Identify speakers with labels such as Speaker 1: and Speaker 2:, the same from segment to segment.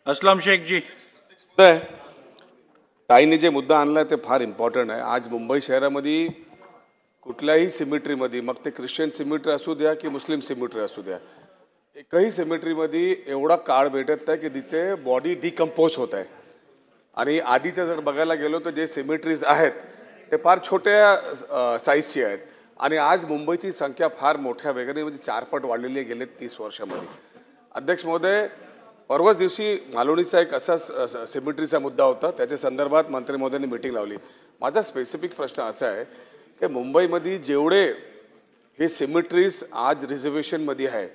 Speaker 1: असलम शेख जी.
Speaker 2: ताईने जे मुद्दा आणला ते फार इम्पॉर्टंट आहे. आज मुंबई शहरामध्ये कुठल्याही सिमेट्रीमध्ये, मग ते ख्रिश्चन सिमेट्री असू द्या की मुस्लिम सिमेट्री असू द्या, एकही सिमेट्रीमध्ये एवढा काळ भेटत नाही की तिथे बॉडी डिकम्पोज होत आहे. आणि आधीचं जर बघायला गेलो तर जे सिमेट्रीज आहेत ते फार छोट्या साईजचे आहेत. आणि आज मुंबईची संख्या फार मोठ्या वेगाने म्हणजे 4 पट वाढलेली आहे गेले 30 वर्षामध्ये. अध्यक्ष महोदय, परवाच दिवशी मालवणीचा एक असा सिमेट्रीचा मुद्दा होता, त्याच्या संदर्भात मंत्री महोदयांनी मीटिंग लावली. माझा स्पेसिफिक प्रश्न असा आहे की मुंबईमध्ये जेवढे हे सिमेट्रीज आज रिझर्वेशनमध्ये आहे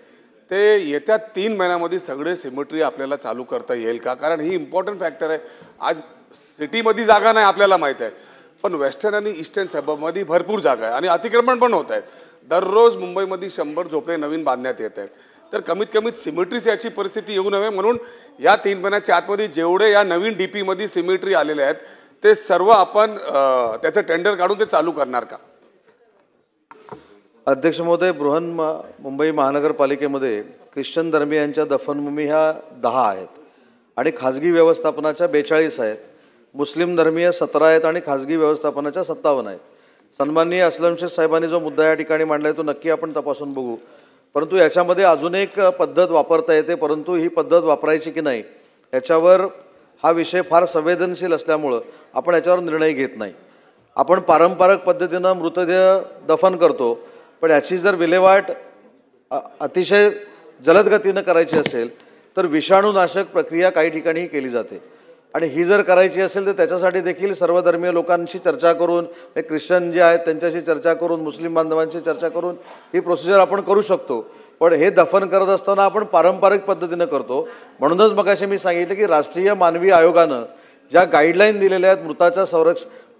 Speaker 2: ते येत्या 3 महिन्यामध्ये सगळे सिमेट्री आपल्याला चालू करता येईल का? कारण ही इम्पॉर्टंट फॅक्टर आहे. आज सिटीमध्ये जागा नाही आपल्याला माहीत आहे, पण वेस्टर्न आणि ईस्टर्न सबमध्ये भरपूर जागा आहे आणि अतिक्रमण पण होत आहेत. दररोज मुंबईमध्ये 100 झोपडे नवीन बांधण्यात येत आहेत. तर कमीत कमीत सिमेट्रीज याची परिस्थिती येऊ नये म्हणून या 3 महिन्याच्या आतमध्ये जेवढे या नवीन डीपीमध्ये सिमेट्री आलेले आहेत ते सर्व आपण त्याचं टेंडर काढून ते चालू करणार का?
Speaker 3: अध्यक्ष महोदय, मुंबई महानगरपालिकेमध्ये ख्रिश्चन धर्मीयांच्या दफनभूमी ह्या 10 आहेत आणि खाजगी व्यवस्थापनाच्या 42 आहेत. मुस्लिम धर्मीय 17 आहेत आणि खाजगी व्यवस्थापनाच्या 57 आहेत. सन्माननीय असलम शेख साहेबांनी जो मुद्दा या ठिकाणी मांडला आहे तो नक्की आपण तपासून बघू. परंतु याच्यामध्ये अजून एक पद्धत वापरता येते, परंतु ही पद्धत वापरायची की नाही याच्यावर हा विषय फार संवेदनशील असल्यामुळं आपण याच्यावर निर्णय घेत नाही. आपण पारंपरिक पद्धतीनं मृतदेह दफन करतो, पण याची जर विल्हेवाट अतिशय जलद गतीनं करायची असेल तर विषाणूनाशक प्रक्रिया काही ठिकाणी केली जाते. आणि ही जर करायची असेल तर त्याच्यासाठी देखील सर्वधर्मीय लोकांशी चर्चा करून, ख्रिश्चन जे आहेत त्यांच्याशी चर्चा करून, मुस्लिम बांधवांशी चर्चा करून ही प्रोसिजर आपण करू शकतो. पण हे दफन करत असताना आपण पारंपरिक पद्धतीनं करतो. म्हणूनच मगाशी मी सांगितलं की राष्ट्रीय मानवी आयोगानं ज्या गाईडलाईन दिलेल्या आहेत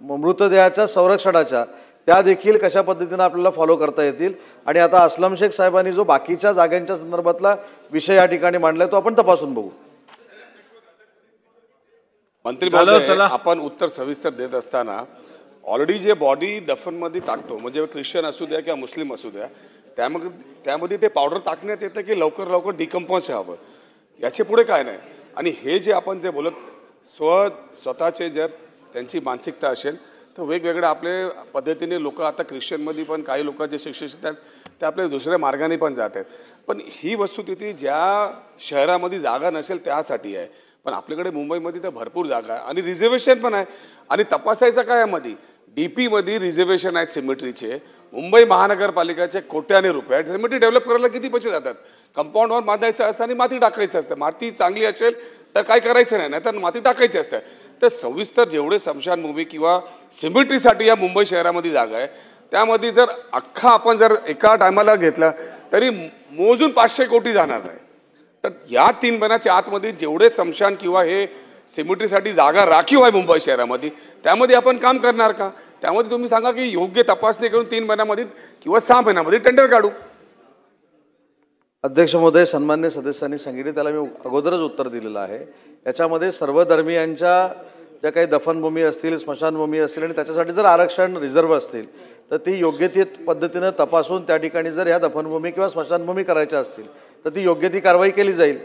Speaker 3: मृतदेहाच्या संरक्षणाच्या, त्या देखील कशा पद्धतीनं आपल्याला फॉलो करता येतील. आणि आता असलम शेख साहेबांनी जो बाकीच्या जागांच्या संदर्भातला विषय या ठिकाणी मांडलाय तो आपण तपासून बघू.
Speaker 2: मंत्री महोदय, आपण उत्तर सविस्तर देत असताना ऑलरेडी जे बॉडी दफनमध्ये टाकतो, म्हणजे ख्रिश्चन असू द्या किंवा मुस्लिम असू द्या, त्यामध्ये ते पावडर टाकण्यात येतं की लवकर लवकर डिकम्पोज व्हावं, याचे पुढे काय नाही. आणि हे जे आपण जे बोलत स्वतःचे जर त्यांची मानसिकता असेल तर वेगवेगळ्या आपले पद्धतीने लोक आता ख्रिश्चनमध्ये पण काही लोक जे शिक्षित आहेत ते आपल्या दुसऱ्या मार्गाने पण जात आहेत. पण ही वस्तुस्थिती ज्या शहरामध्ये जागा नसेल त्यासाठी आहे, पण आपल्याकडे मुंबईमध्ये तर भरपूर जागा आहे आणि रिझर्वेशन पण आहे. आणि तपासायचं काय यामध्ये डीपीमध्ये रिझर्वेशन आहेत सिमेट्रीचे. मुंबई महानगरपालिकेचे कोट्याने रुपये आहेत. सिमेट्री डेव्हलप करायला किती पैसे जातात? कंपाऊंडवर बांधायचं असतं आणि माती टाकायचं असतं. माती चांगली असेल तर काय करायचं नाही, नाहीतर माती टाकायची असते. तर सविस्तर जेवढे स्मशानभूमी किंवा सिमेट्रीसाठी या मुंबई शहरामध्ये जागा आहे त्यामध्ये जर अख्खा आपण जर एका टायमाला घेतला तरी मोजून 500 कोटी जाणार नाही. तर या 3 महिन्याच्या आतमध्ये जेवढे स्मशान किंवा हे सिमेट्रीसाठी जागा राखीव आहे मुंबई शहरामध्ये त्यामध्ये आपण काम करणार का? त्यामध्ये तुम्ही सांगा की योग्य तपासणी करून 3 महिन्यामध्ये किंवा 6 महिन्यामध्ये टेंडर काढू.
Speaker 3: अध्यक्ष महोदय, सन्मान्य सदस्यांनी सांगितले त्याला मी अगोदरच उत्तर दिलेलं आहे. याच्यामध्ये सर्व धर्मीयांच्या ज्या काही दफनभूमी असतील, स्मशानभूमी असतील आणि त्याच्यासाठी जर आरक्षण रिझर्व्ह असतील तर ती योग्य ती पद्धतीनं तपासून त्या ठिकाणी जर ह्या दफनभूमी किंवा स्मशानभूमी करायच्या असतील तर ती योग्य ती कारवाई केली जाईल.